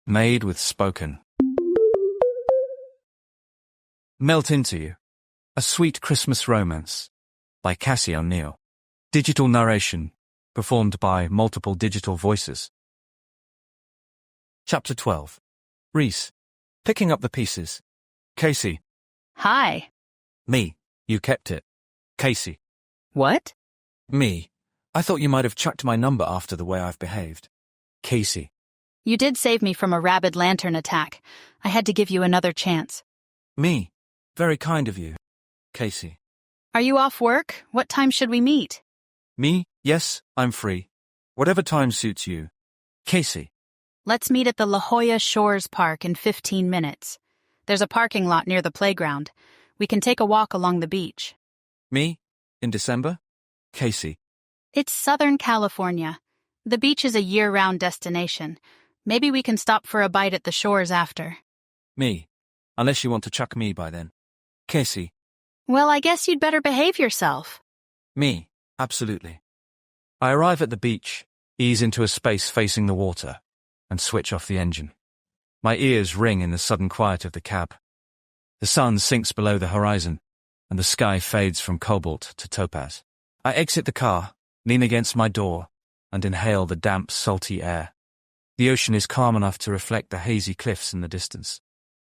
Made with spoken. Melt Into You. A Sweet Christmas Romance by Cassie O'Neill. Digital narration, performed by multiple digital voices. Chapter 12. Rhys. Picking up the pieces. Casey. Hi. Me. You kept it. Casey. What? Me. I thought you might have chucked my number after the way I've behaved. Casey. You did save me from a rabid lantern attack. I had to give you another chance. Me. Very kind of you. Casey. Are you off work? What time should we meet? Me? Yes, I'm free. Whatever time suits you. Casey. Let's meet at the La Jolla Shores Park in 15 minutes. There's a parking lot near the playground. We can take a walk along the beach. Me? In December? Casey. It's Southern California. The beach is a year-round destination. Maybe we can stop for a bite at the shores after. Me. Unless you want to chuck me by then. Casey. Well, I guess you'd better behave yourself. Me. Absolutely. I arrive at the beach, ease into a space facing the water, and switch off the engine. My ears ring in the sudden quiet of the cab. The sun sinks below the horizon, and the sky fades from cobalt to topaz. I exit the car, lean against my door, and inhale the damp, salty air. The ocean is calm enough to reflect the hazy cliffs in the distance.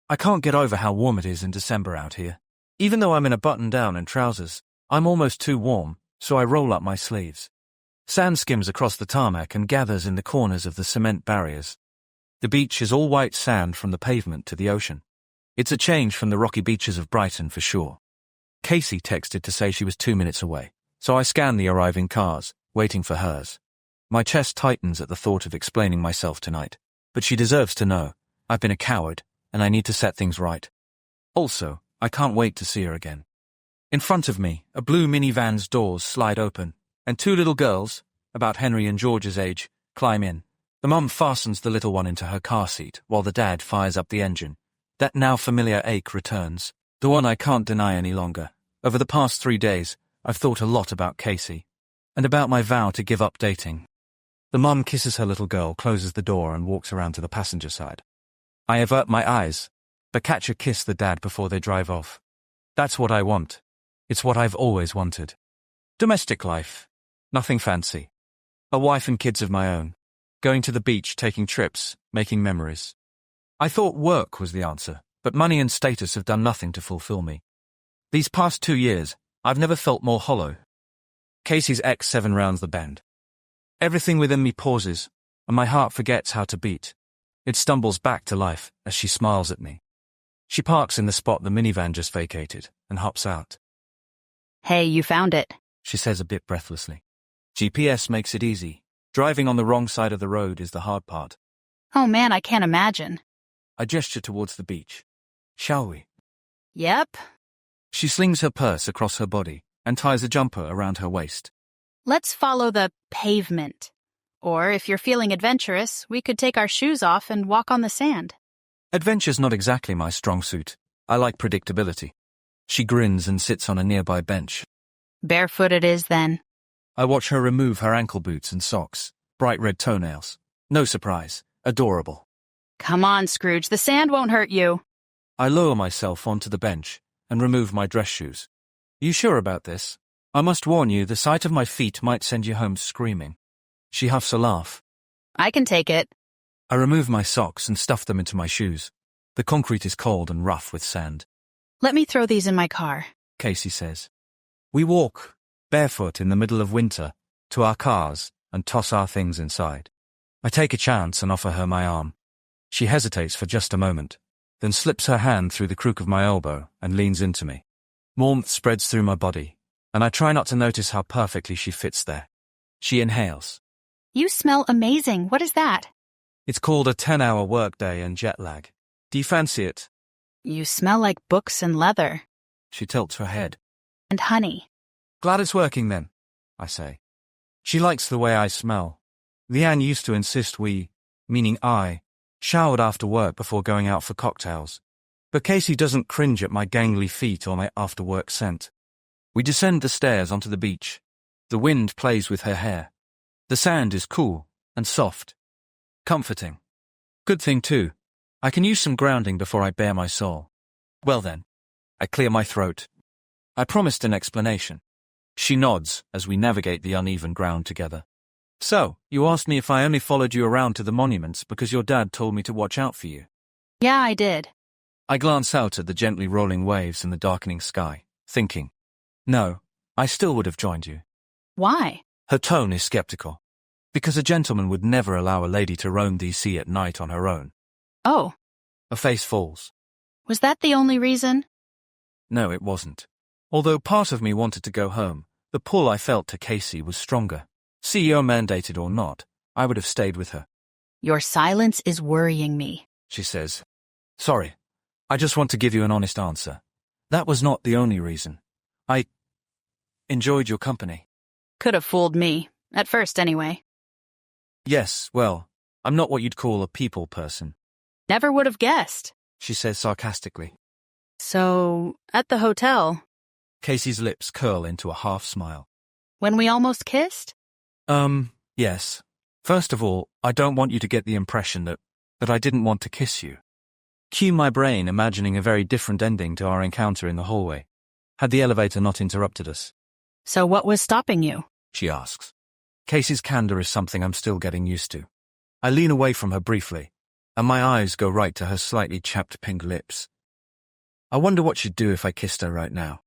I can't get over how warm it is in December out here. Even though I'm in a button-down and trousers, I'm almost too warm, so I roll up my sleeves. Sand skims across the tarmac and gathers in the corners of the cement barriers. The beach is all white sand from the pavement to the ocean. It's a change from the rocky beaches of Brighton for sure. Casey texted to say she was 2 minutes away, so I scan the arriving cars, waiting for hers. My chest tightens at the thought of explaining myself tonight, but she deserves to know. I've been a coward, and I need to set things right. Also, I can't wait to see her again. In front of me, a blue minivan's doors slide open, and 2 little girls, about Henry and George's age, climb in. The mum fastens the little one into her car seat while the dad fires up the engine. That now familiar ache returns, the one I can't deny any longer. Over the past 3 days, I've thought a lot about Casey, and about my vow to give up dating. The mum kisses her little girl, closes the door, and walks around to the passenger side. I avert my eyes, but catch a kiss the dad before they drive off. That's what I want. It's what I've always wanted. Domestic life. Nothing fancy. A wife and kids of my own. Going to the beach, taking trips, making memories. I thought work was the answer, but money and status have done nothing to fulfill me. These past 2 years, I've never felt more hollow. Casey's X7 rounds the bend. Everything within me pauses, and my heart forgets how to beat. It stumbles back to life as she smiles at me. She parks in the spot the minivan just vacated and hops out. Hey, you found it. She says a bit breathlessly. GPS makes it easy. Driving on the wrong side of the road is the hard part. Oh man, I can't imagine. I gesture towards the beach. Shall we? Yep. She slings her purse across her body and ties a jumper around her waist. Let's follow the pavement. Or if you're feeling adventurous, we could take our shoes off and walk on the sand. Adventure's not exactly my strong suit. I like predictability. She grins and sits on a nearby bench. Barefoot it is then. I watch her remove her ankle boots and socks, bright red toenails. No surprise. Adorable. Come on, Scrooge, the sand won't hurt you. I lower myself onto the bench and remove my dress shoes. You sure about this? I must warn you, the sight of my feet might send you home screaming. She huffs a laugh. I can take it. I remove my socks and stuff them into my shoes. The concrete is cold and rough with sand. Let me throw these in my car, Casey says. We walk, barefoot in the middle of winter, to our cars and toss our things inside. I take a chance and offer her my arm. She hesitates for just a moment, then slips her hand through the crook of my elbow and leans into me. Warmth spreads through my body, and I try not to notice how perfectly she fits there. She inhales. You smell amazing. What is that? It's called a 10-hour workday and jet lag. Do you fancy it? You smell like books and leather. She tilts her head. And honey. Glad it's working then, I say. She likes the way I smell. Leanne used to insist we, meaning I, showered after work before going out for cocktails. But Casey doesn't cringe at my gangly feet or my after-work scent. We descend the stairs onto the beach. The wind plays with her hair. The sand is cool and soft. Comforting. Good thing too. I can use some grounding before I bare my soul. Well then. I clear my throat. I promised an explanation. She nods as we navigate the uneven ground together. So, you asked me if I only followed you around to the monuments because your dad told me to watch out for you. Yeah, I did. I glance out at the gently rolling waves and the darkening sky, thinking, no, I still would have joined you. Why? Her tone is skeptical. Because a gentleman would never allow a lady to roam DC at night on her own. Oh. A face falls. Was that the only reason? No, it wasn't. Although part of me wanted to go home, the pull I felt to Casey was stronger. CEO mandated or not, I would have stayed with her. Your silence is worrying me, she says. Sorry, I just want to give you an honest answer. That was not the only reason. I enjoyed your company. Could have fooled me, at first anyway. Yes, well, I'm not what you'd call a people person. Never would have guessed, she says sarcastically. So, at the hotel. Casey's lips curl into a half smile. When we almost kissed? Yes. First of all, I don't want you to get the impression that I didn't want to kiss you. Cue my brain imagining a very different ending to our encounter in the hallway. Had the elevator not interrupted us. So what was stopping you? She asks. Casey's candor is something I'm still getting used to. I lean away from her briefly, and my eyes go right to her slightly chapped pink lips. I wonder what she'd do if I kissed her right now.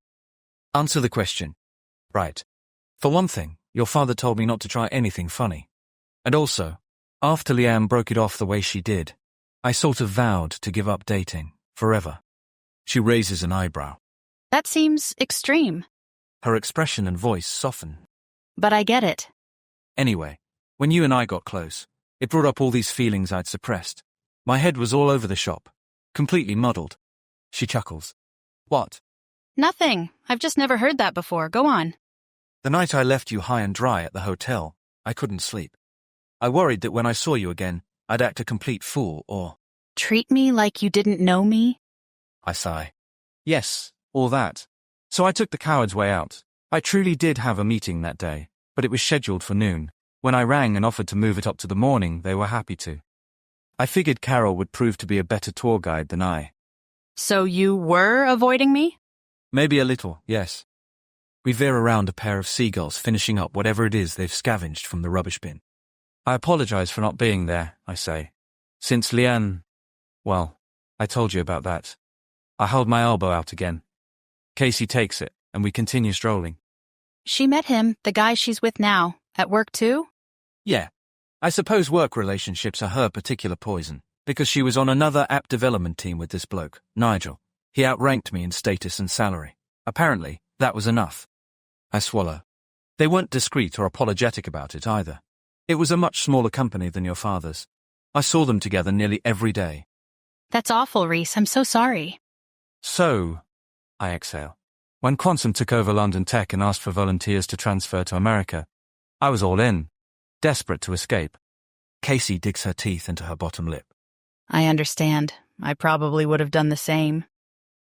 Answer the question. Right. For one thing, your father told me not to try anything funny. And also, after Leanne broke it off the way she did, I sort of vowed to give up dating, forever. She raises an eyebrow. That seems extreme. Her expression and voice soften. But I get it. Anyway, when you and I got close, it brought up all these feelings I'd suppressed. My head was all over the shop, completely muddled. She chuckles. What? Nothing. I've just never heard that before. Go on. The night I left you high and dry at the hotel, I couldn't sleep. I worried that when I saw you again, I'd act a complete fool or... Treat me like you didn't know me? I sigh. Yes, all that. So I took the coward's way out. I truly did have a meeting that day, but it was scheduled for noon. When I rang and offered to move it up to the morning, they were happy to. I figured Carol would prove to be a better tour guide than I. So you were avoiding me? Maybe a little, yes. We veer around a pair of seagulls finishing up whatever it is they've scavenged from the rubbish bin. I apologize for not being there, I say. Since Leanne... Well, I told you about that. I hold my elbow out again. Casey takes it, and we continue strolling. She met him, the guy she's with now, at work too? Yeah. I suppose work relationships are her particular poison, because she was on another app development team with this bloke, Nigel. He outranked me in status and salary. Apparently, that was enough. I swallow. They weren't discreet or apologetic about it either. It was a much smaller company than your father's. I saw them together nearly every day. That's awful, Rhys. I'm so sorry. So, I exhale. When Quantum took over London Tech and asked for volunteers to transfer to America, I was all in, desperate to escape. Casey digs her teeth into her bottom lip. I understand. I probably would have done the same.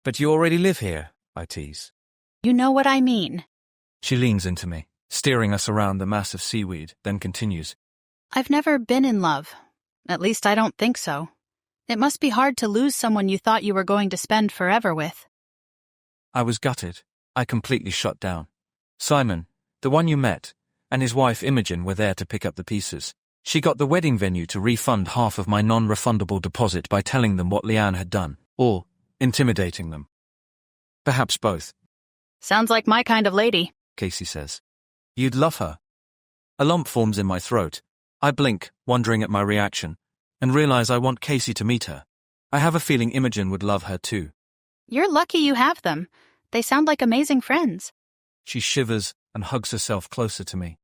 But you already live here, I tease. You know what I mean. She leans into me, steering us around the mass of seaweed, then continues. I've never been in love. At least I don't think so. It must be hard to lose someone you thought you were going to spend forever with. I was gutted. I completely shut down. Simon, the one you met, and his wife Imogen were there to pick up the pieces. She got the wedding venue to refund half of my non-refundable deposit by telling them what Leanne had done, or intimidating them. Perhaps both. Sounds like my kind of lady, Casey says. You'd love her. A lump forms in my throat. I blink, wondering at my reaction, and realize I want Casey to meet her. I have a feeling Imogen would love her too. You're lucky you have them. They sound like amazing friends. She shivers and hugs herself closer to me.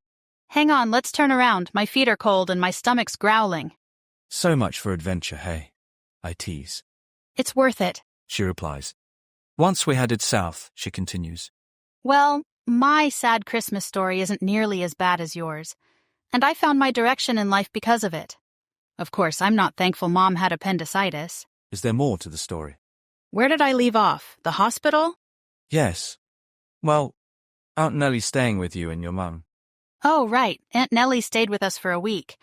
Hang on, let's turn around. My feet are cold and my stomach's growling. So much for adventure, hey? I tease. It's worth it, she replies. Once we headed south, she continues. Well, my sad Christmas story isn't nearly as bad as yours, and I found my direction in life because of it. Of course, I'm not thankful Mom had appendicitis. Is there more to the story? Where did I leave off? The hospital? Yes. Well, Aunt Nellie's staying with you and your mum. Oh, right. Aunt Nellie stayed with us for a week.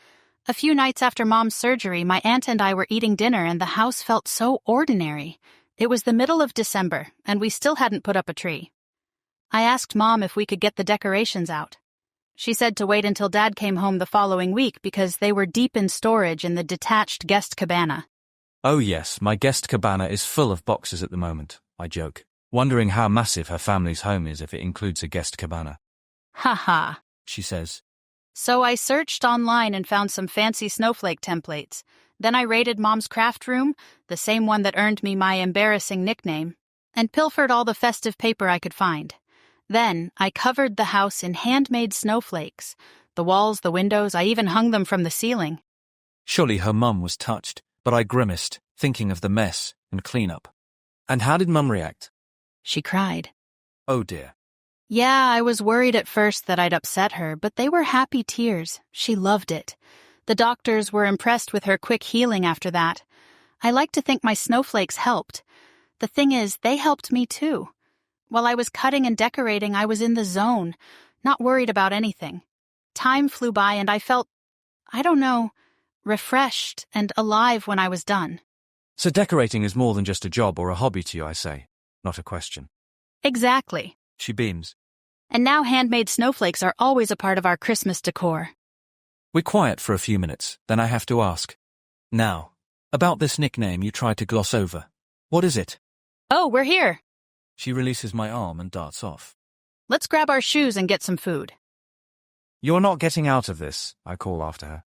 A few nights after Mom's surgery, my aunt and I were eating dinner and the house felt so ordinary. It was the middle of December, and we still hadn't put up a tree. I asked Mom if we could get the decorations out. She said to wait until Dad came home the following week because they were deep in storage in the detached guest cabana. Oh yes, my guest cabana is full of boxes at the moment, I joke, wondering how massive her family's home is if it includes a guest cabana. Ha ha, she says. So I searched online and found some fancy snowflake templates. Then I raided Mom's craft room, the same one that earned me my embarrassing nickname, and pilfered all the festive paper I could find. Then I covered the house in handmade snowflakes. The walls, the windows, I even hung them from the ceiling. Surely her mum was touched, but I grimaced, thinking of the mess and cleanup. And how did Mum react? She cried. Oh dear. Yeah, I was worried at first that I'd upset her, but they were happy tears. She loved it. The doctors were impressed with her quick healing after that. I like to think my snowflakes helped. The thing is, they helped me too. While I was cutting and decorating, I was in the zone, not worried about anything. Time flew by and I felt, refreshed and alive when I was done. So decorating is more than just a job or a hobby to you, I say, not a question. Exactly. She beams. And now handmade snowflakes are always a part of our Christmas decor. We're quiet for a few minutes, then I have to ask. Now, about this nickname you tried to gloss over. What is it? Oh, we're here. She releases my arm and darts off. Let's grab our shoes and get some food. You're not getting out of this, I call after her.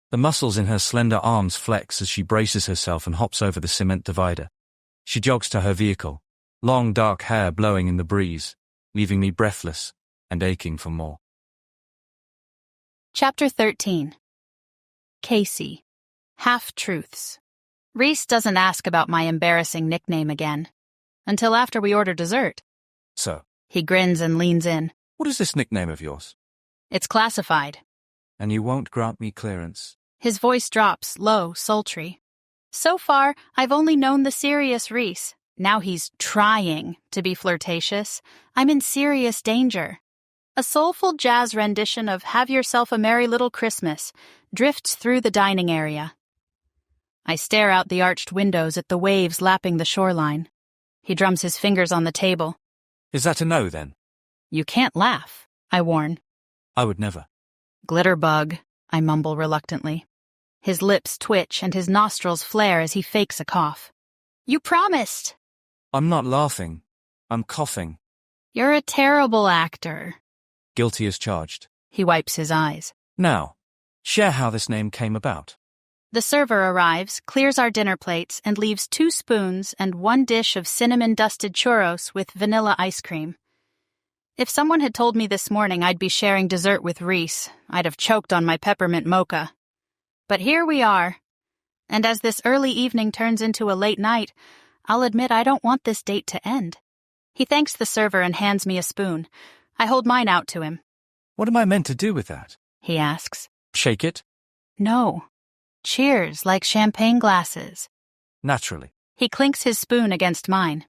The muscles in her slender arms flex as she braces herself and hops over the cement divider. She jogs to her vehicle, long dark hair blowing in the breeze, leaving me breathless and aching for more. Chapter 13. Casey. Half-truths. Rhys doesn't ask about my embarrassing nickname again. Until after we order dessert. So? He grins and leans in. What is this nickname of yours? It's classified. And you won't grant me clearance? His voice drops, low, sultry. So far, I've only known the serious Rhys. Now he's trying to be flirtatious. I'm in serious danger. A soulful jazz rendition of Have Yourself a Merry Little Christmas drifts through the dining area. I stare out the arched windows at the waves lapping the shoreline. He drums his fingers on the table. Is that a no, then? You can't laugh, I warn. I would never. Glitterbug, I mumble reluctantly. His lips twitch and his nostrils flare as he fakes a cough. You promised! I'm not laughing. I'm coughing. You're a terrible actor. Guilty as charged. He wipes his eyes. Now, share how this name came about. The server arrives, clears our dinner plates, and leaves 2 spoons and 1 dish of cinnamon-dusted churros with vanilla ice cream. If someone had told me this morning I'd be sharing dessert with Rhys, I'd have choked on my peppermint mocha. But here we are. And as this early evening turns into a late night, I'll admit I don't want this date to end. He thanks the server and hands me a spoon. I hold mine out to him. What am I meant to do with that? He asks. Shake it? No. Cheers, like champagne glasses. Naturally. He clinks his spoon against mine.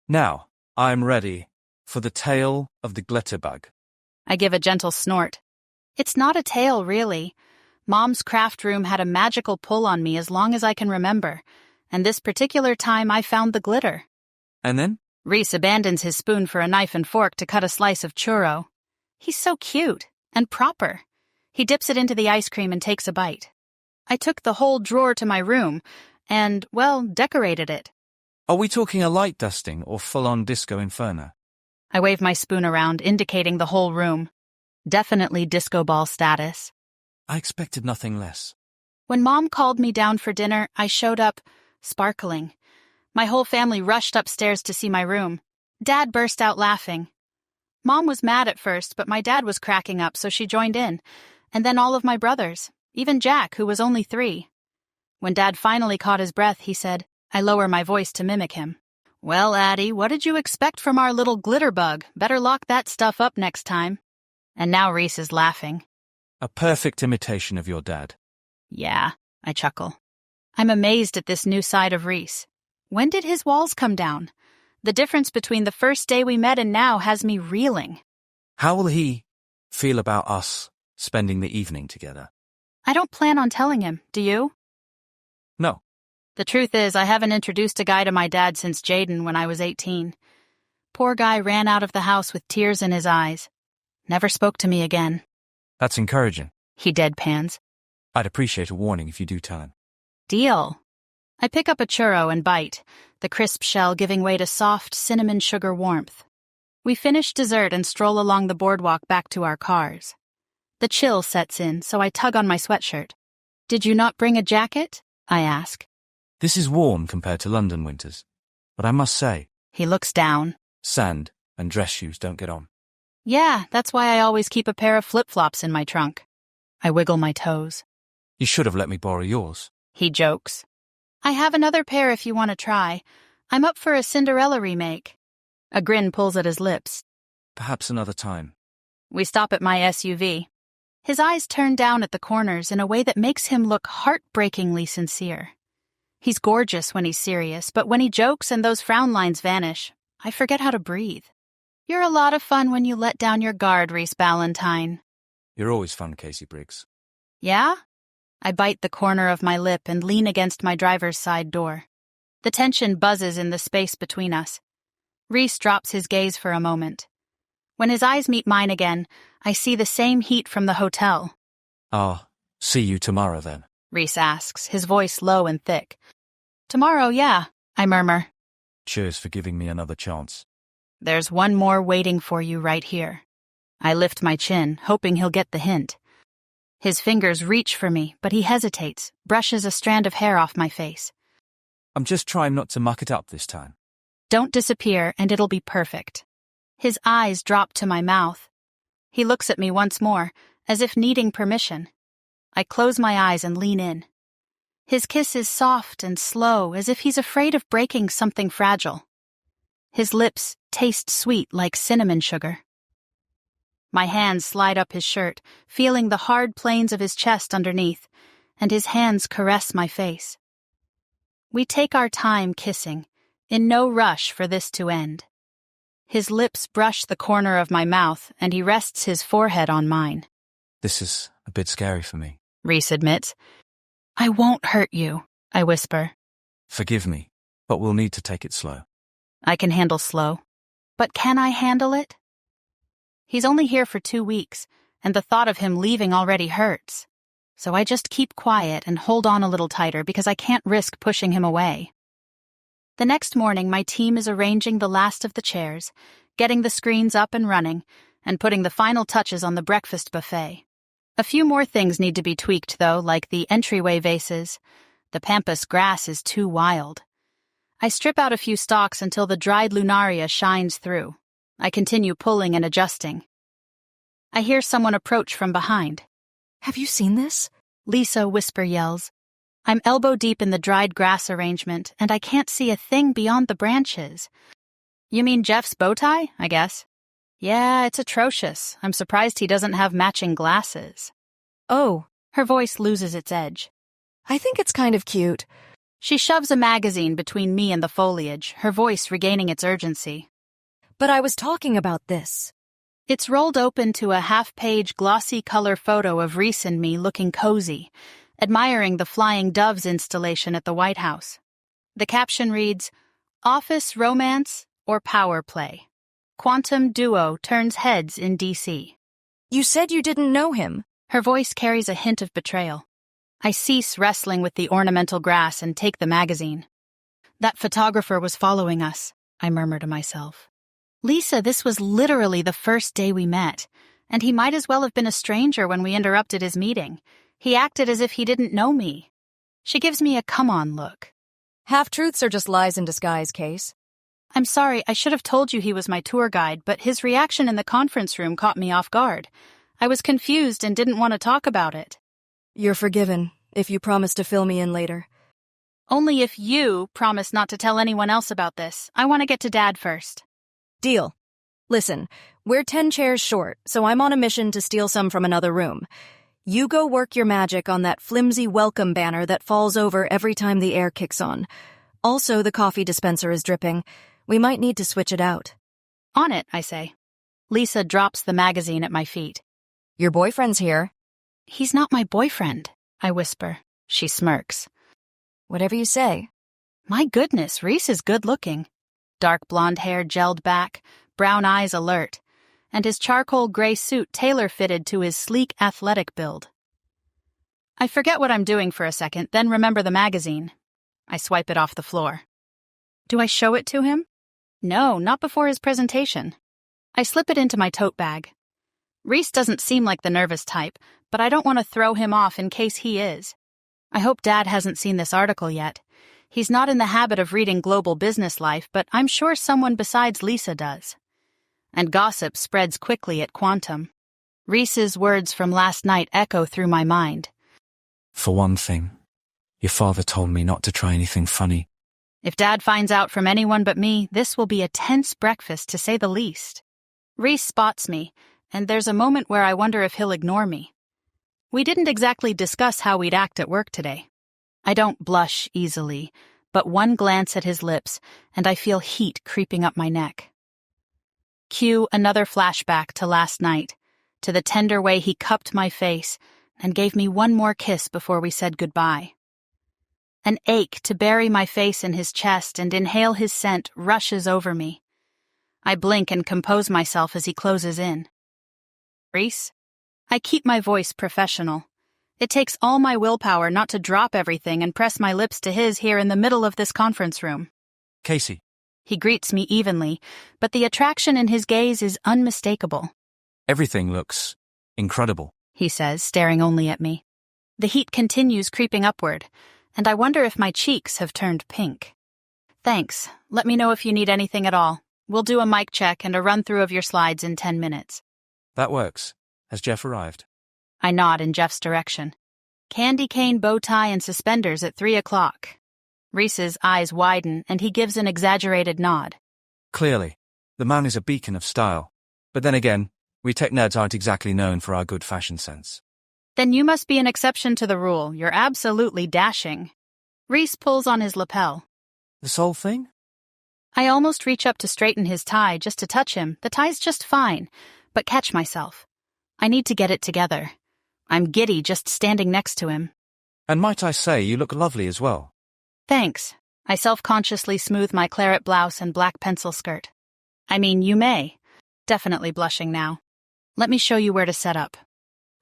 Now, I'm ready for the tale of the glitterbug. I give a gentle snort. It's not a tale, really. Mom's craft room had a magical pull on me as long as I can remember, and this particular time I found the glitter. And then? Rhys abandons his spoon for a knife and fork to cut a slice of churro. He's so cute and proper. He dips it into the ice cream and takes a bite. I took the whole drawer to my room and, decorated it. Are we talking a light dusting or full-on disco inferno? I wave my spoon around, indicating the whole room. Definitely disco ball status. I expected nothing less. When Mom called me down for dinner, I showed up, sparkling. My whole family rushed upstairs to see my room. Dad burst out laughing. Mom was mad at first, but my dad was cracking up, so she joined in. And then all of my brothers. Even Jack, who was only 3. When Dad finally caught his breath, he said, I lower my voice to mimic him. Well, Addie, what did you expect from our little glitterbug? Better lock that stuff up next time. And now Rhys is laughing. A perfect imitation of your dad. Yeah, I chuckle. I'm amazed at this new side of Rhys. When did his walls come down? The difference between the first day we met and now has me reeling. How will he feel about us spending the evening together? I don't plan on telling him, do you? No. The truth is, I haven't introduced a guy to my dad since Jaden when I was 18. Poor guy ran out of the house with tears in his eyes. Never spoke to me again. That's encouraging. He deadpans. I'd appreciate a warning if you do tell him. Deal. I pick up a churro and bite, the crisp shell giving way to soft cinnamon sugar warmth. We finish dessert and stroll along the boardwalk back to our cars. The chill sets in, so I tug on my sweatshirt. Did you not bring a jacket? I ask. This is warm compared to London winters, but I must say, He looks down. sand and dress shoes don't get on. Yeah, that's why I always keep a pair of flip-flops in my trunk. I wiggle my toes. You should have let me borrow yours. He jokes. I have another pair if you want to try. I'm up for a Cinderella remake. A grin pulls at his lips. Perhaps another time. We stop at my SUV. His eyes turn down at the corners in a way that makes him look heartbreakingly sincere. He's gorgeous when he's serious, but when he jokes and those frown lines vanish, I forget how to breathe. You're a lot of fun when you let down your guard, Rhys Ballantyne. You're always fun, Kacey Briggs. Yeah? I bite the corner of my lip and lean against my driver's side door. The tension buzzes in the space between us. Rhys drops his gaze for a moment. When his eyes meet mine again, I see the same heat from the hotel. Ah, see you tomorrow then. Rhys asks, his voice low and thick. Tomorrow, yeah, I murmur. Cheers for giving me another chance. There's one more waiting for you right here. I lift my chin, hoping he'll get the hint. His fingers reach for me, but he hesitates, brushes a strand of hair off my face. I'm just trying not to muck it up this time. Don't disappear, and it'll be perfect. His eyes drop to my mouth. He looks at me once more, as if needing permission. I close my eyes and lean in. His kiss is soft and slow, as if he's afraid of breaking something fragile. His lips taste sweet like cinnamon sugar. My hands slide up his shirt, feeling the hard planes of his chest underneath, and his hands caress my face. We take our time kissing, in no rush for this to end. His lips brush the corner of my mouth, and he rests his forehead on mine. This is a bit scary for me. Rhys admits. I won't hurt you, I whisper. Forgive me, but we'll need to take it slow. I can handle slow. But can I handle it? He's only here for 2 weeks, and the thought of him leaving already hurts. So I just keep quiet and hold on a little tighter because I can't risk pushing him away. The next morning, my team is arranging the last of the chairs, getting the screens up and running, and putting the final touches on the breakfast buffet. A few more things need to be tweaked, though, like the entryway vases. The pampas grass is too wild. I strip out a few stalks until the dried lunaria shines through. I continue pulling and adjusting. I hear someone approach from behind. Have you seen this? Lisa whisper yells. I'm elbow-deep in the dried grass arrangement, and I can't see a thing beyond the branches. You mean Jeff's bow tie, I guess? Yeah, it's atrocious. I'm surprised he doesn't have matching glasses. Oh, Her voice loses its edge. I think it's kind of cute. She shoves a magazine between me and the foliage, her voice regaining its urgency. But I was talking about this. It's rolled open to a half-page glossy color photo of Rhys and me looking cozy, admiring the Flying Doves installation at the White House. The caption reads, Office Romance or Power Play. Quantum Duo turns heads in D.C. You said you didn't know him. Her voice carries a hint of betrayal. I cease wrestling with the ornamental grass and take the magazine. That photographer was following us, I murmur to myself. Lisa, this was literally the first day we met, and he might as well have been a stranger when we interrupted his meeting. He acted as if he didn't know me. She gives me a come-on look. Half-truths are just lies in disguise, Case. I'm sorry, I should have told you he was my tour guide, but his reaction in the conference room caught me off guard. I was confused and didn't want to talk about it. You're forgiven, if you promise to fill me in later. Only if you promise not to tell anyone else about this. I want to get to Dad first. Deal. Listen, we're 10 chairs short, so I'm on a mission to steal some from another room. You go work your magic on that flimsy welcome banner that falls over every time the air kicks on. Also, the coffee dispenser is dripping. We might need to switch it out. On it, I say. Lisa drops the magazine at my feet. Your boyfriend's here. He's not my boyfriend, I whisper. She smirks. Whatever you say. My goodness, Rhys is good-looking. Dark blonde hair gelled back, brown eyes alert, and his charcoal gray suit tailor-fitted to his sleek, athletic build. I forget what I'm doing for a second, then remember the magazine. I swipe it off the floor. Do I show it to him? No, not before his presentation. I slip it into my tote bag. Rhys doesn't seem like the nervous type, but I don't want to throw him off in case he is. I hope Dad hasn't seen this article yet. He's not in the habit of reading Global Business Life, but I'm sure someone besides Lisa does. And gossip spreads quickly at Quantum. Rhys's words from last night echo through my mind. For one thing, your father told me not to try anything funny. If Dad finds out from anyone but me, this will be a tense breakfast to say the least. Rhys spots me, and there's a moment where I wonder if he'll ignore me. We didn't exactly discuss how we'd act at work today. I don't blush easily, but one glance at his lips, and I feel heat creeping up my neck. Cue another flashback to last night, to the tender way he cupped my face and gave me one more kiss before we said goodbye. An ache to bury my face in his chest and inhale his scent rushes over me. I blink and compose myself as he closes in. Rhys? I keep my voice professional. It takes all my willpower not to drop everything and press my lips to his here in the middle of this conference room. Casey. He greets me evenly, but the attraction in his gaze is unmistakable. Everything looks incredible, he says, staring only at me. The heat continues creeping upward, and I wonder if my cheeks have turned pink. Thanks. Let me know if you need anything at all. We'll do a mic check and a run-through of your slides in 10 minutes. That works. Has Jeff arrived? I nod in Jeff's direction. Candy cane bow tie and suspenders at 3 o'clock. Rhys's eyes widen, and he gives an exaggerated nod. Clearly, the man is a beacon of style. But then again, we tech nerds aren't exactly known for our good fashion sense. Then you must be an exception to the rule. You're absolutely dashing. Rhys pulls on his lapel. This whole thing? I almost reach up to straighten his tie just to touch him. The tie's just fine, but catch myself. I need to get it together. I'm giddy just standing next to him. And might I say, you look lovely as well. Thanks. I self-consciously smooth my claret blouse and black pencil skirt. I mean, you may. Definitely blushing now. Let me show you where to set up.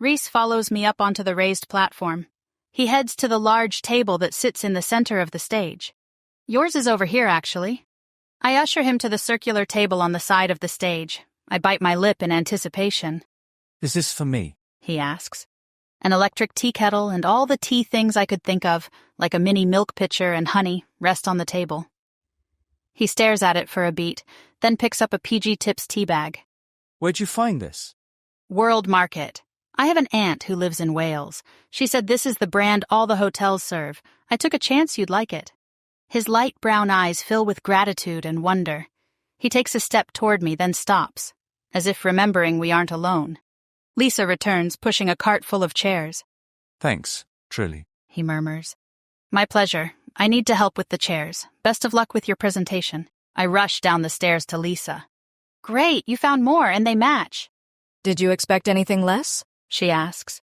Rhys follows me up onto the raised platform. He heads to the large table that sits in the center of the stage. Yours is over here, actually. I usher him to the circular table on the side of the stage. I bite my lip in anticipation. Is this for me? He asks. An electric tea kettle and all the tea things I could think of, like a mini milk pitcher and honey, rest on the table. He stares at it for a beat, then picks up a PG Tips tea bag. Where'd you find this? World Market. I have an aunt who lives in Wales. She said this is the brand all the hotels serve. I took a chance you'd like it. His light brown eyes fill with gratitude and wonder. He takes a step toward me, then stops, as if remembering we aren't alone. Lisa returns, pushing a cart full of chairs. Thanks, truly, he murmurs. My pleasure. I need to help with the chairs. Best of luck with your presentation. I rush down the stairs to Lisa. Great, you found more, and they match. Did you expect anything less? She asks.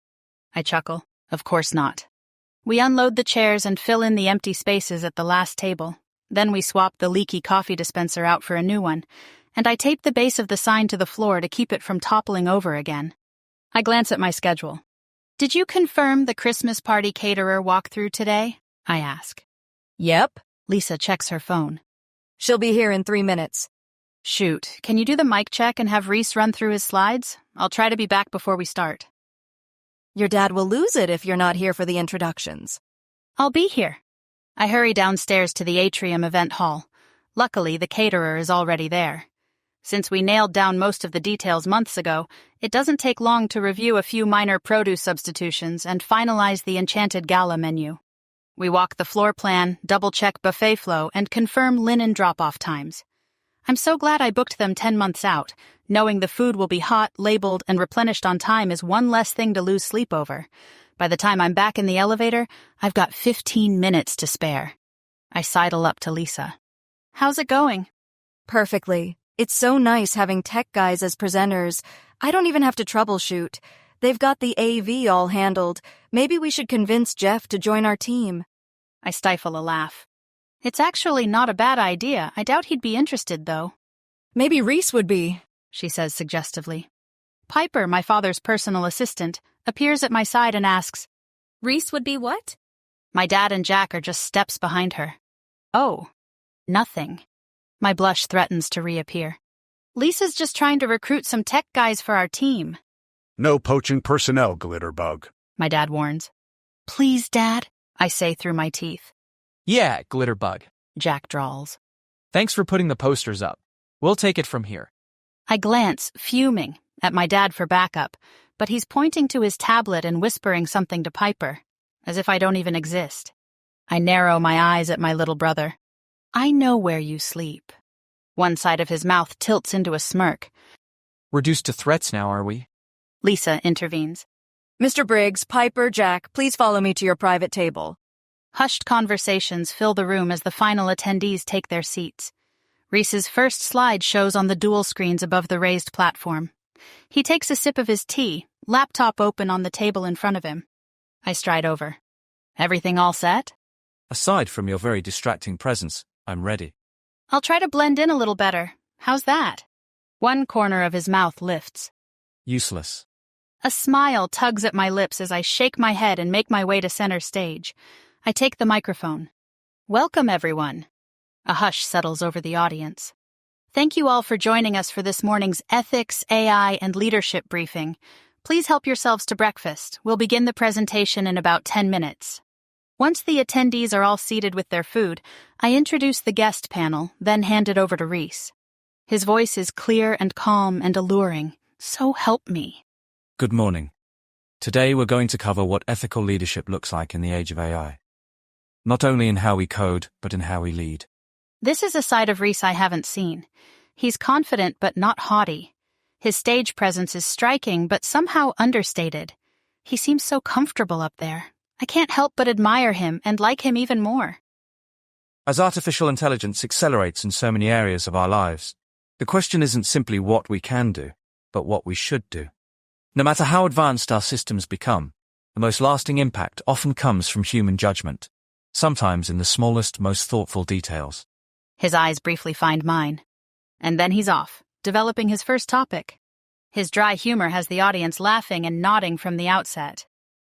I chuckle. Of course not. We unload the chairs and fill in the empty spaces at the last table. Then we swap the leaky coffee dispenser out for a new one, and I tape the base of the sign to the floor to keep it from toppling over again. I glance at my schedule. Did you confirm the Christmas party caterer walk through today? I ask. Yep. Lisa checks her phone. She'll be here in 3 minutes. Shoot, can you do the mic check and have Rhys run through his slides? I'll try to be back before we start. Your dad will lose it if you're not here for the introductions. I'll be here. I hurry downstairs to the atrium event hall. Luckily, the caterer is already there. Since we nailed down most of the details months ago, it doesn't take long to review a few minor produce substitutions and finalize the enchanted gala menu. We walk the floor plan, double-check buffet flow, and confirm linen drop-off times. I'm so glad I booked them 10 months out. Knowing the food will be hot, labeled, and replenished on time is one less thing to lose sleep over. By the time I'm back in the elevator, I've got 15 minutes to spare. I sidle up to Lisa. How's it going? Perfectly. It's so nice having tech guys as presenters. I don't even have to troubleshoot. They've got the AV all handled. Maybe we should convince Jeff to join our team. I stifle a laugh. It's actually not a bad idea. I doubt he'd be interested, though. Maybe Rhys would be, she says suggestively. Piper, my father's personal assistant, appears at my side and asks, Rhys would be what? My dad and Jack are just steps behind her. Oh, nothing. My blush threatens to reappear. Lisa's just trying to recruit some tech guys for our team. No poaching personnel, Glitterbug, my dad warns. Please, Dad, I say through my teeth. Yeah, Glitterbug, Jack drawls. Thanks for putting the posters up. We'll take it from here. I glance, fuming, at my dad for backup, but he's pointing to his tablet and whispering something to Piper, as if I don't even exist. I narrow my eyes at my little brother. I know where you sleep. One side of his mouth tilts into a smirk. Reduced to threats now, are we? Lisa intervenes. Mr. Briggs, Piper, Jack, please follow me to your private table. Hushed conversations fill the room as the final attendees take their seats. Rhys's first slide shows on the dual screens above the raised platform. He takes a sip of his tea, laptop open on the table in front of him. I stride over. Everything all set? Aside from your very distracting presence, I'm ready. I'll try to blend in a little better. How's that? One corner of his mouth lifts. Useless. A smile tugs at my lips as I shake my head and make my way to center stage. I take the microphone. Welcome, everyone. A hush settles over the audience. Thank you all for joining us for this morning's Ethics, AI, and Leadership briefing. Please help yourselves to breakfast. We'll begin the presentation in about 10 minutes. Once the attendees are all seated with their food, I introduce the guest panel, then hand it over to Rhys. His voice is clear and calm and alluring. So help me. Good morning. Today we're going to cover what ethical leadership looks like in the age of AI. Not only in how we code, but in how we lead. This is a side of Rhys I haven't seen. He's confident but not haughty. His stage presence is striking but somehow understated. He seems so comfortable up there. I can't help but admire him and like him even more. As artificial intelligence accelerates in so many areas of our lives, the question isn't simply what we can do, but what we should do. No matter how advanced our systems become, the most lasting impact often comes from human judgment, sometimes in the smallest, most thoughtful details. His eyes briefly find mine. And then he's off, developing his first topic. His dry humor has the audience laughing and nodding from the outset.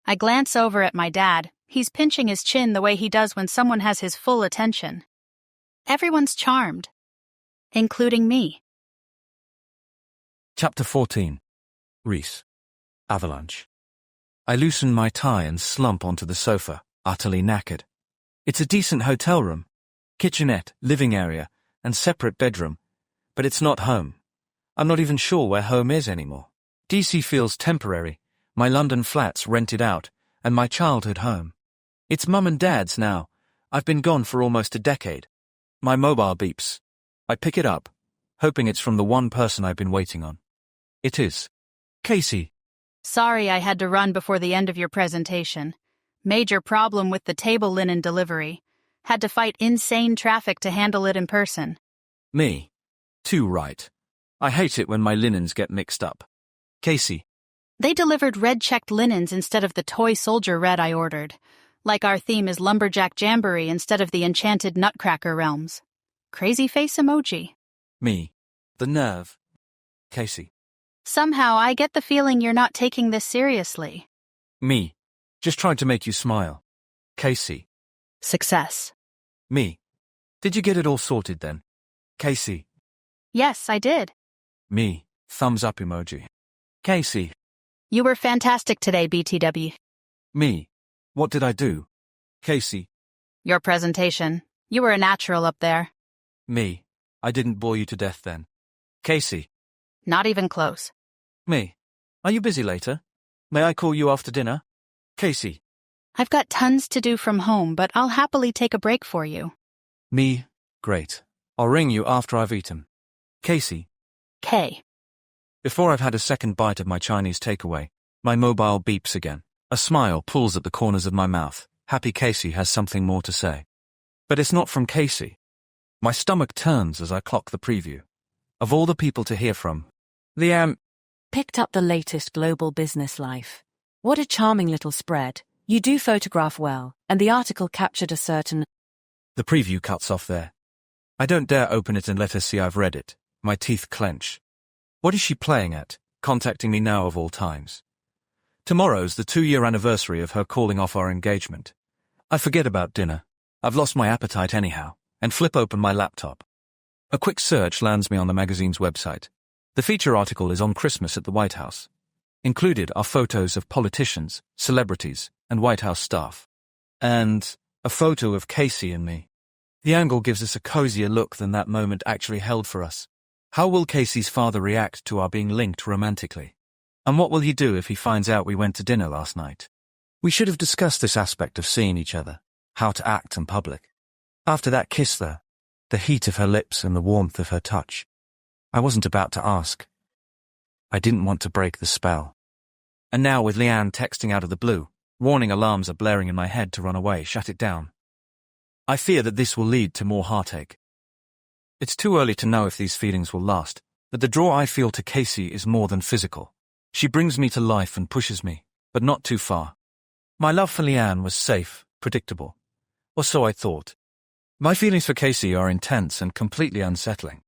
I glance over at my dad. He's pinching his chin the way he does when someone has his full attention. Everyone's charmed, including me. Chapter 14. Rhys. Avalanche. I loosen my tie and slump onto the sofa, utterly knackered. It's a decent hotel room. Kitchenette, living area, and separate bedroom. But it's not home. I'm not even sure where home is anymore. DC feels temporary, my London flat's rented out, and my childhood home. It's Mum and Dad's now. I've been gone for almost a decade. My mobile beeps. I pick it up, hoping it's from the one person I've been waiting on. It is. Casey. Sorry I had to run before the end of your presentation. Major problem with the table linen delivery. Had to fight insane traffic to handle it in person. Me. Too right. I hate it when my linens get mixed up. Casey. They delivered red-checked linens instead of the toy soldier red I ordered. Like our theme is Lumberjack Jamboree instead of the Enchanted Nutcracker Realms. Crazy face emoji. Me. The nerve. Casey. Somehow I get the feeling you're not taking this seriously. Me. Just trying to make you smile. Casey. Success. Me. Did you get it all sorted then? Casey. Yes, I did. Me. Thumbs up emoji. Casey. You were fantastic today, BTW. Me. What did I do? Casey. Your presentation. You were a natural up there. Me. I didn't bore you to death then. Casey. Not even close. Me. Are you busy later? May I call you after dinner? Casey. I've got tons to do from home, but I'll happily take a break for you. Me. Great. I'll ring you after I've eaten. Casey. K. Before I've had a second bite of my Chinese takeaway, my mobile beeps again. A smile pulls at the corners of my mouth. Happy Casey has something more to say. But it's not from Casey. My stomach turns as I clock the preview. Of all the people to hear from, Picked up the latest global business life. What a charming little spread. You do photograph well, and the article captured a certain... The preview cuts off there. I don't dare open it and let her see I've read it. My teeth clench. What is she playing at, contacting me now of all times? Tomorrow's the 2-year anniversary of her calling off our engagement. I forget about dinner. I've lost my appetite anyhow, and flip open my laptop. A quick search lands me on the magazine's website. The feature article is on Christmas at the White House. Included are photos of politicians, celebrities, and White House staff. And a photo of Casey and me. The angle gives us a cozier look than that moment actually held for us. How will Casey's father react to our being linked romantically? And what will he do if he finds out we went to dinner last night? We should have discussed this aspect of seeing each other, how to act in public. After that kiss there, the heat of her lips and the warmth of her touch, I wasn't about to ask. I didn't want to break the spell. And now with Leanne texting out of the blue, warning alarms are blaring in my head to run away, shut it down. I fear that this will lead to more heartache. It's too early to know if these feelings will last, but the draw I feel to Casey is more than physical. She brings me to life and pushes me, but not too far. My love for Leanne was safe, predictable. Or so I thought. My feelings for Casey are intense and completely unsettling.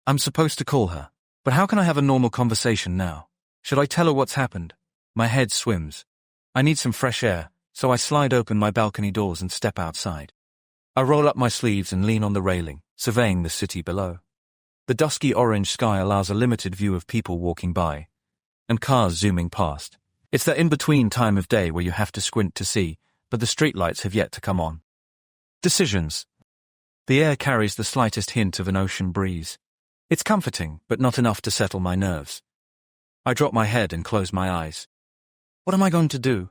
I'm supposed to call her, but how can I have a normal conversation now? Should I tell her what's happened? My head swims. I need some fresh air, so I slide open my balcony doors and step outside. I roll up my sleeves and lean on the railing, surveying the city below. The dusky orange sky allows a limited view of people walking by, and cars zooming past. It's that in-between time of day where you have to squint to see, but the streetlights have yet to come on. Decisions. The air carries the slightest hint of an ocean breeze. It's comforting, but not enough to settle my nerves. I drop my head and close my eyes. What am I going to do?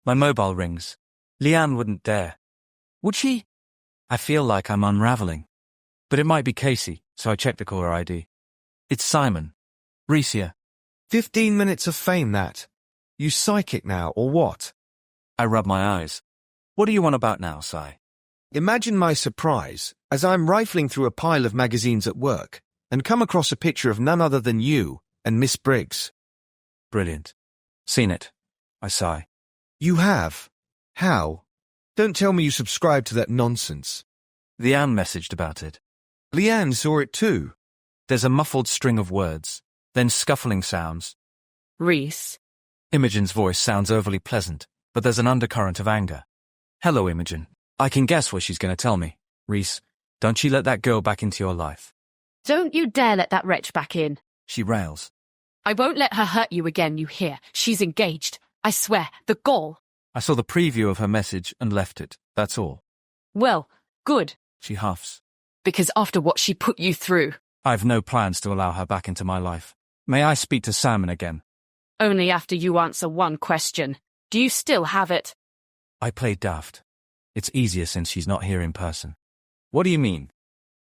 My mobile rings. Leanne wouldn't dare. Would she? I feel like I'm unraveling. But it might be Casey, so I check the caller ID. It's Simon. Rhys here. 15 minutes of fame, that. You psychic now, or what? I rub my eyes. What are you on about now, Si? Imagine my surprise as I'm rifling through a pile of magazines at work and come across a picture of none other than you and Miss Briggs. Brilliant. Seen it. I sigh. You have? How? Don't tell me you subscribe to that nonsense. Leanne messaged about it. Leanne saw it too. There's a muffled string of words, then scuffling sounds. Rhys. Imogen's voice sounds overly pleasant, but there's an undercurrent of anger. Hello, Imogen. I can guess what she's going to tell me. Rhys, don't you let that girl back into your life. Don't you dare let that wretch back in. She rails. I won't let her hurt you again, you hear? She's engaged. I swear, the gall. I saw the preview of her message and left it, that's all. Well, good. She huffs. Because after what she put you through. I've no plans to allow her back into my life. May I speak to Simon again? Only after you answer one question. Do you still have it? I play daft. It's easier since she's not here in person. What do you mean?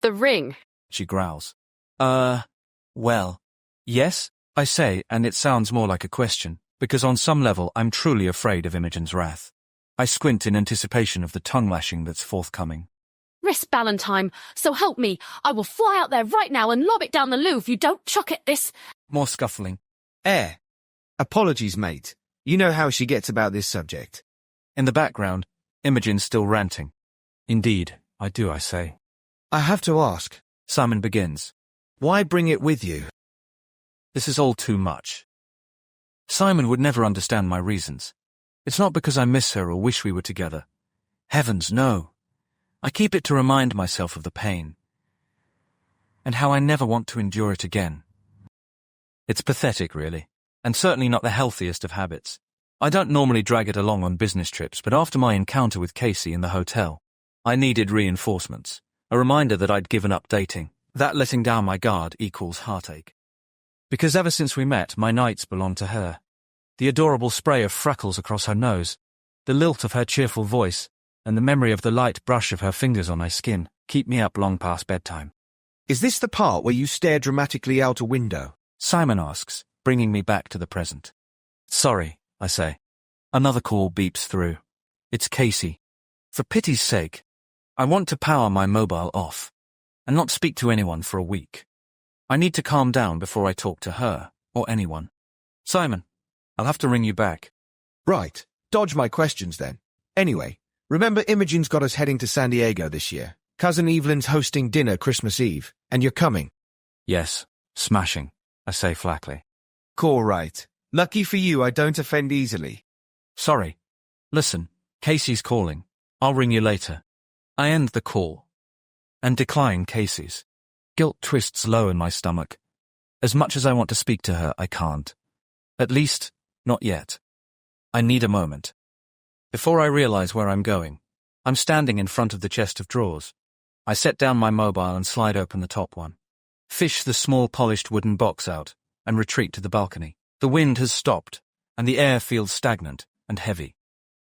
The ring. She growls. Well, yes, I say, and it sounds more like a question, because on some level I'm truly afraid of Imogen's wrath. I squint in anticipation of the tongue-lashing that's forthcoming. Rhys Ballantyne, so help me. I will fly out there right now and lob it down the loo if you don't chuck it this... More scuffling. Air. Apologies, mate. You know how she gets about this subject. In the background, Imogen's still ranting. Indeed, I do, I say. I have to ask. Simon begins. Why bring it with you? This is all too much. Simon would never understand my reasons. It's not because I miss her or wish we were together. Heavens, no. I keep it to remind myself of the pain. And how I never want to endure it again. It's pathetic, really, and certainly not the healthiest of habits. I don't normally drag it along on business trips, but after my encounter with Casey in the hotel, I needed reinforcements, a reminder that I'd given up dating, that letting down my guard equals heartache. Because ever since we met, my nights belonged to her. The adorable spray of freckles across her nose, the lilt of her cheerful voice, and the memory of the light brush of her fingers on my skin keep me up long past bedtime. Is this the part where you stare dramatically out a window? Simon asks, bringing me back to the present. Sorry, I say. Another call beeps through. It's Casey. For pity's sake, I want to power my mobile off and not speak to anyone for a week. I need to calm down before I talk to her or anyone. Simon, I'll have to ring you back. Right. Dodge my questions then. Anyway, remember Imogen's got us heading to San Diego this year. Cousin Evelyn's hosting dinner Christmas Eve, and you're coming. Yes, smashing, I say flatly. Cool, right. Lucky for you, I don't offend easily. Sorry. Listen, Casey's calling. I'll ring you later. I end the call and decline Casey's. Guilt twists low in my stomach. As much as I want to speak to her, I can't. At least, not yet. I need a moment. Before I realize where I'm going, I'm standing in front of the chest of drawers. I set down my mobile and slide open the top one. Fish the small polished wooden box out and retreat to the balcony. The wind has stopped, and the air feels stagnant and heavy.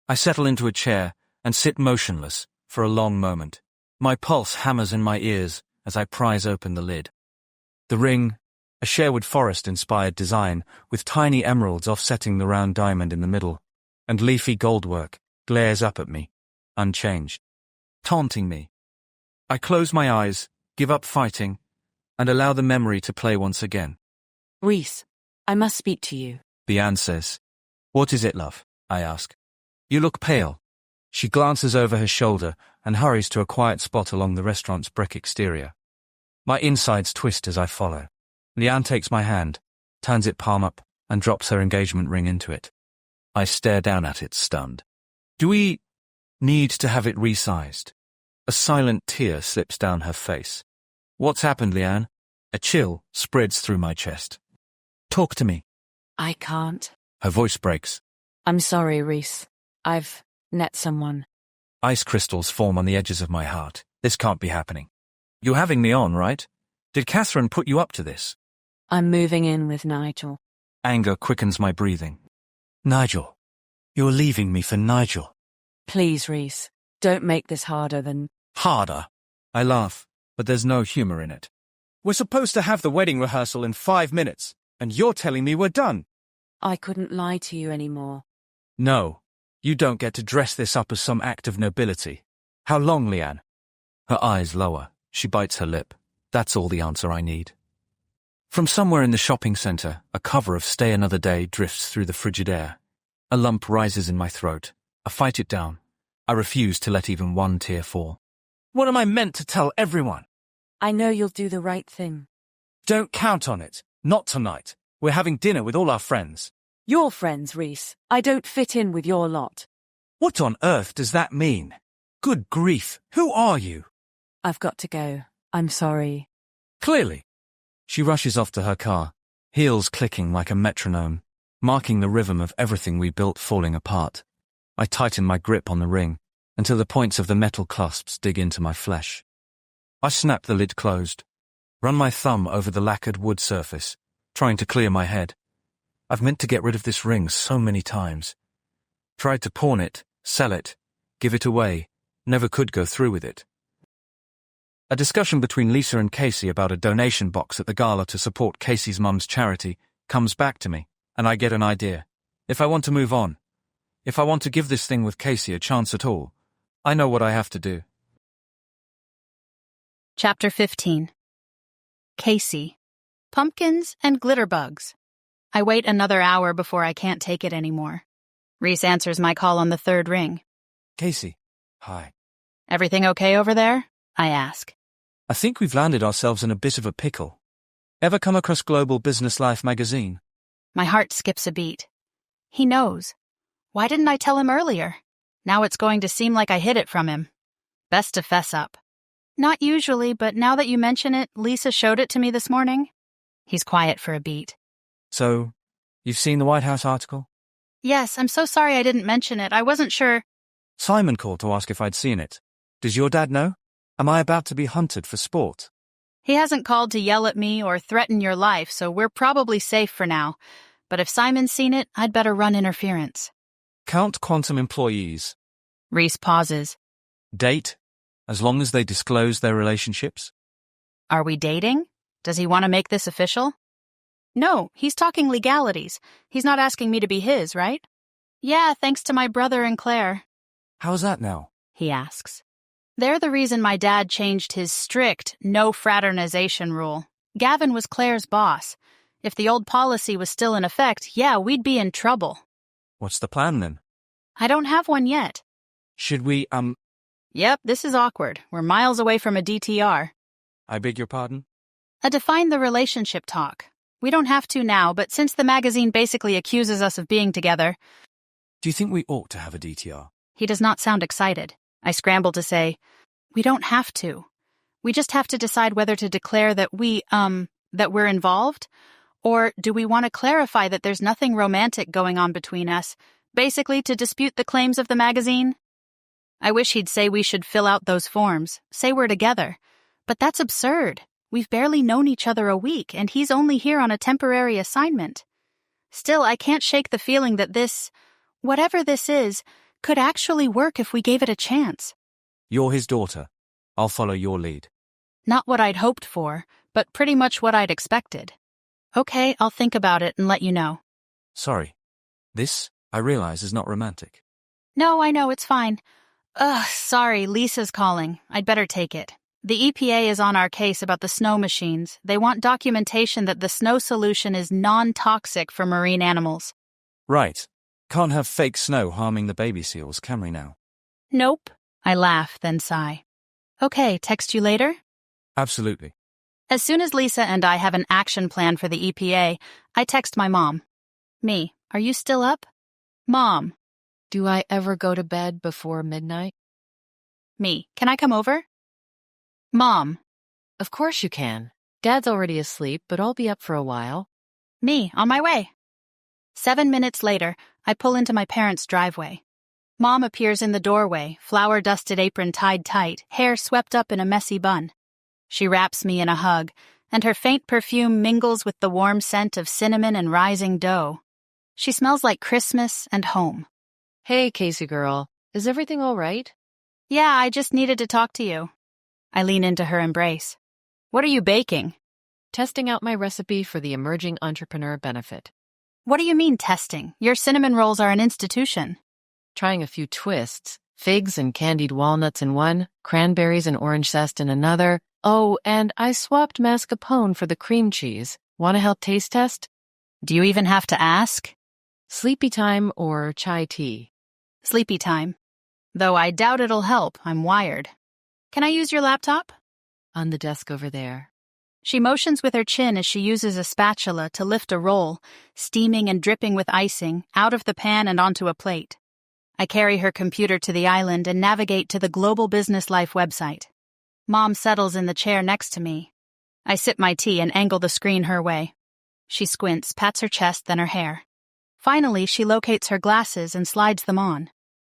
I settle into a chair and sit motionless for a long moment. My pulse hammers in my ears as I prise open the lid. The ring, a Sherwood Forest-inspired design with tiny emeralds offsetting the round diamond in the middle, and leafy goldwork, glares up at me, unchanged, taunting me. I close my eyes, give up fighting, and allow the memory to play once again. Rhys, I must speak to you. Leanne says. What is it, love? I ask. You look pale. She glances over her shoulder and hurries to a quiet spot along the restaurant's brick exterior. My insides twist as I follow. Leanne takes my hand, turns it palm up, and drops her engagement ring into it. I stare down at it, stunned. Do we need to have it resized? A silent tear slips down her face. What's happened, Leanne? A chill spreads through my chest. Talk to me. I can't. Her voice breaks. I'm sorry, Rhys. I've met someone. Ice crystals form on the edges of my heart. This can't be happening. You're having me on, right? Did Catherine put you up to this? I'm moving in with Nigel. Anger quickens my breathing. Nigel. You're leaving me for Nigel. Please, Rhys, don't make this harder than... Harder? I laugh, but there's no humor in it. We're supposed to have the wedding rehearsal in 5 minutes, and you're telling me we're done. I couldn't lie to you anymore. No, you don't get to dress this up as some act of nobility. How long, Leanne? Her eyes lower. She bites her lip. That's all the answer I need. From somewhere in the shopping centre, a cover of Stay Another Day drifts through the frigid air. A lump rises in my throat. I fight it down. I refuse to let even one tear fall. What am I meant to tell everyone? I know you'll do the right thing. Don't count on it. Not tonight. We're having dinner with all our friends. Your friends, Rhys. I don't fit in with your lot. What on earth does that mean? Good grief, who are you? I've got to go. I'm sorry. Clearly. She rushes off to her car, heels clicking like a metronome, marking the rhythm of everything we built falling apart. I tighten my grip on the ring until the points of the metal clasps dig into my flesh. I snap the lid closed, run my thumb over the lacquered wood surface, trying to clear my head. I've meant to get rid of this ring so many times. Tried to pawn it, sell it, give it away, never could go through with it. A discussion between Lisa and Casey about a donation box at the gala to support Casey's mum's charity comes back to me, and I get an idea. If I want to move on, if I want to give this thing with Casey a chance at all, I know what I have to do. Chapter 15. Casey. Pumpkins and glitter bugs. I wait another hour before I can't take it anymore. Rhys answers my call on the third ring. Casey. Hi. Everything okay over there? I ask. I think we've landed ourselves in a bit of a pickle. Ever come across Global Business Life magazine? My heart skips a beat. He knows. Why didn't I tell him earlier? Now it's going to seem like I hid it from him. Best to fess up. Not usually, but now that you mention it, Lisa showed it to me this morning. He's quiet for a beat. So, you've seen the White House article? Yes, I'm so sorry I didn't mention it. I wasn't sure. Simon called to ask if I'd seen it. Does your dad know? Am I about to be hunted for sport? He hasn't called to yell at me or threaten your life, so we're probably safe for now. But if Simon's seen it, I'd better run interference. Count Quantum employees. Rhys pauses. Date, as long as they disclose their relationships. Are we dating? Does he want to make this official? No, he's talking legalities. He's not asking me to be his, right? Yeah, thanks to my brother and Claire. How's that now? He asks. They're the reason my dad changed his strict no fraternization rule. Gavin was Claire's boss. If the old policy was still in effect, yeah, we'd be in trouble. What's the plan then? I don't have one yet. Should we, Yep, this is awkward. We're miles away from a DTR. I beg your pardon? A define the relationship talk. We don't have to now, but since the magazine basically accuses us of being together. Do you think we ought to have a DTR? He does not sound excited. I scramble to say, we don't have to. We just have to decide whether to declare that that we're involved, or do we want to clarify that there's nothing romantic going on between us, basically to dispute the claims of the magazine? I wish he'd say we should fill out those forms, say we're together. But that's absurd. We've barely known each other a week, and he's only here on a temporary assignment. Still, I can't shake the feeling that this, whatever this is, could actually work if we gave it a chance. You're his daughter. I'll follow your lead. Not what I'd hoped for, but pretty much what I'd expected. Okay, I'll think about it and let you know. Sorry. This, I realize, is not romantic. No, I know, it's fine. Sorry, Lisa's calling. I'd better take it. The EPA is on our case about the snow machines. They want documentation that the snow solution is non-toxic for marine animals. Right. Can't have fake snow harming the baby seals, can we now? Nope. I laugh, then sigh. Okay, text you later? Absolutely. As soon as Lisa and I have an action plan for the EPA, I text my mom. Me, are you still up? Mom. Do I ever go to bed before midnight? Me, can I come over? Mom. Of course you can. Dad's already asleep, but I'll be up for a while. Me, on my way. 7 minutes later, I pull into my parents' driveway. Mom appears in the doorway, flour-dusted apron tied tight, hair swept up in a messy bun. She wraps me in a hug, and her faint perfume mingles with the warm scent of cinnamon and rising dough. She smells like Christmas and home. Hey, Casey girl. Is everything all right? Yeah, I just needed to talk to you. I lean into her embrace. What are you baking? Testing out my recipe for the emerging entrepreneur benefit. What do you mean testing? Your cinnamon rolls are an institution. Trying a few twists. Figs and candied walnuts in one, cranberries and orange zest in another. Oh, and I swapped mascarpone for the cream cheese. Want a health taste test? Do you even have to ask? Sleepy time or chai tea? Sleepy time. Though I doubt it'll help, I'm wired. Can I use your laptop? On the desk over there. She motions with her chin as she uses a spatula to lift a roll, steaming and dripping with icing, out of the pan and onto a plate. I carry her computer to the island and navigate to the Global Business Life website. Mom settles in the chair next to me. I sip my tea and angle the screen her way. She squints, pats her chest, then her hair. Finally, she locates her glasses and slides them on.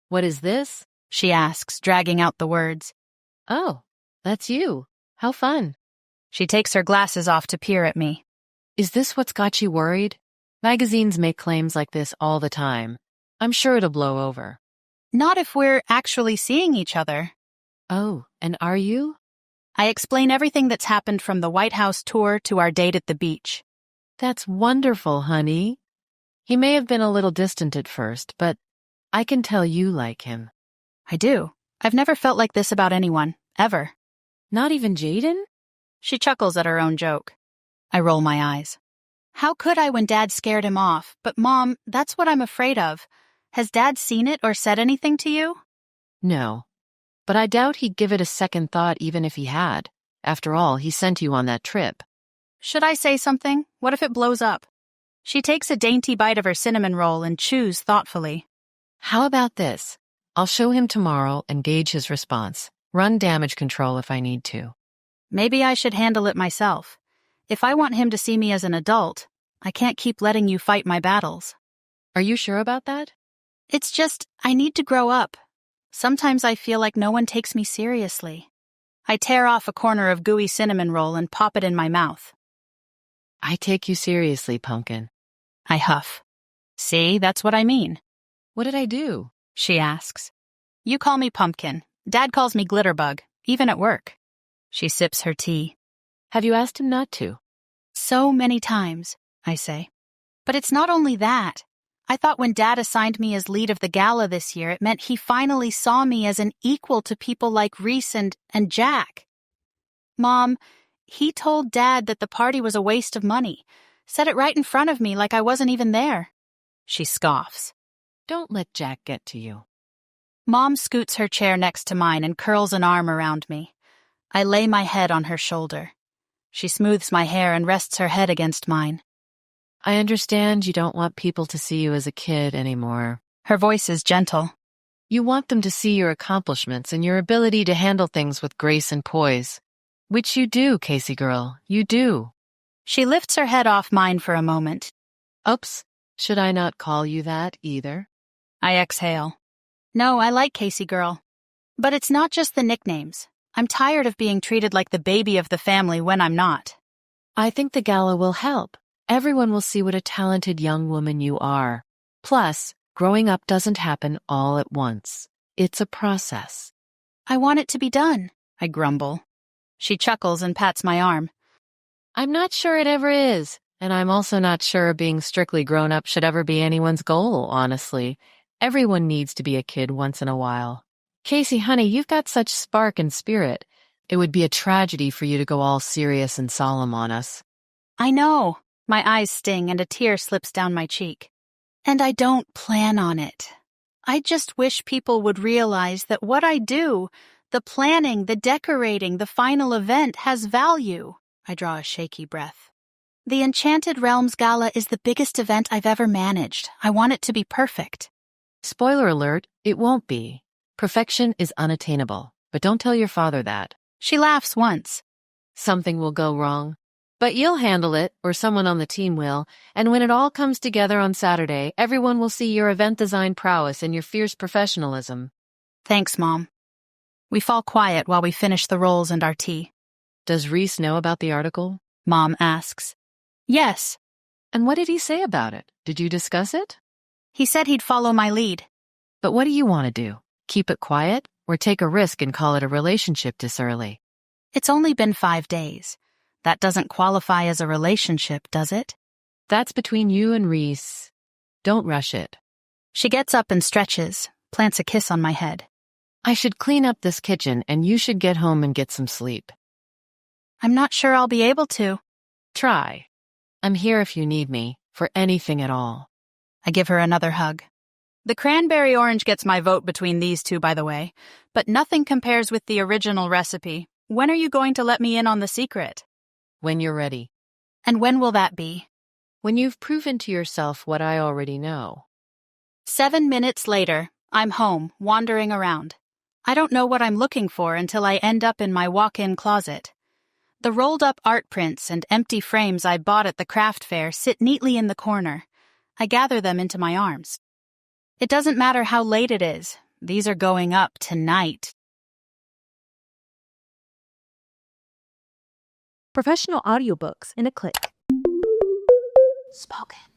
What is this? She asks, dragging out the words. Oh, that's you. How fun. She takes her glasses off to peer at me. Is this what's got you worried? Magazines make claims like this all the time. I'm sure it'll blow over. Not if we're actually seeing each other. Oh, and are you? I explain everything that's happened from the White House tour to our date at the beach. That's wonderful, honey. He may have been a little distant at first, but I can tell you like him. I do. I've never felt like this about anyone, ever. Not even Jaden? She chuckles at her own joke. I roll my eyes. How could I when Dad scared him off? But Mom, that's what I'm afraid of. Has Dad seen it or said anything to you? No. But I doubt he'd give it a second thought even if he had. After all, he sent you on that trip. Should I say something? What if it blows up? She takes a dainty bite of her cinnamon roll and chews thoughtfully. How about this? I'll show him tomorrow and gauge his response. Run damage control if I need to. Maybe I should handle it myself. If I want him to see me as an adult, I can't keep letting you fight my battles. Are you sure about that? It's just, I need to grow up. Sometimes I feel like no one takes me seriously. I tear off a corner of gooey cinnamon roll and pop it in my mouth. I take you seriously, Pumpkin. I huff. See, that's what I mean. What did I do? She asks. You call me Pumpkin. Dad calls me Glitterbug, even at work. She sips her tea. Have you asked him not to? So many times, I say. But it's not only that. I thought when Dad assigned me as lead of the gala this year, it meant he finally saw me as an equal to people like Rhys and Jack. Mom, he told Dad that the party was a waste of money, Said it right in front of me like I wasn't even there. She scoffs. Don't let Jack get to you. Mom scoots her chair next to mine and curls an arm around me. I lay my head on her shoulder. She smooths my hair and rests her head against mine. I understand you don't want people to see you as a kid anymore. Her voice is gentle. You want them to see your accomplishments and your ability to handle things with grace and poise. Which you do, Casey girl, you do. She lifts her head off mine for a moment. Oops, should I not call you that either? I exhale. No, I like Casey girl. But it's not just the nicknames. I'm tired of being treated like the baby of the family when I'm not. I think the gala will help. Everyone will see what a talented young woman you are. Plus, growing up doesn't happen all at once. It's a process. I want it to be done, I grumble. She chuckles and pats my arm. I'm not sure it ever is, and I'm also not sure being strictly grown up should ever be anyone's goal, honestly. Everyone needs to be a kid once in a while. Casey, honey, you've got such spark and spirit. It would be a tragedy for you to go all serious and solemn on us. I know. My eyes sting and a tear slips down my cheek. And I don't plan on it. I just wish people would realize that what I do, the planning, the decorating, the final event, has value. I draw a shaky breath. The Enchanted Realms Gala is the biggest event I've ever managed. I want it to be perfect. Spoiler alert, it won't be. Perfection is unattainable, but don't tell your father that. She laughs once. Something will go wrong. But you'll handle it, or someone on the team will, and when it all comes together on Saturday, everyone will see your event design prowess and your fierce professionalism. Thanks, Mom. We fall quiet while we finish the rolls and our tea. Does Rhys know about the article? Mom asks. Yes. And what did he say about it? Did you discuss it? He said he'd follow my lead. But what do you want to do? Keep it quiet, or take a risk and call it a relationship this early? It's only been 5 days. That doesn't qualify as a relationship, does it? That's between you and Rhys. Don't rush it. She gets up and stretches, plants a kiss on my head. I should clean up this kitchen, and you should get home and get some sleep. I'm not sure I'll be able to. Try. I'm here if you need me, for anything at all. I give her another hug. The cranberry orange gets my vote between these two, by the way, but nothing compares with the original recipe. When are you going to let me in on the secret? When you're ready. And when will that be? When you've proven to yourself what I already know. 7 minutes later, I'm home, wandering around. I don't know what I'm looking for until I end up in my walk-in closet. The rolled-up art prints and empty frames I bought at the craft fair sit neatly in the corner. I gather them into my arms. It doesn't matter how late it is. These are going up tonight. Professional audiobooks in a click. Spoken.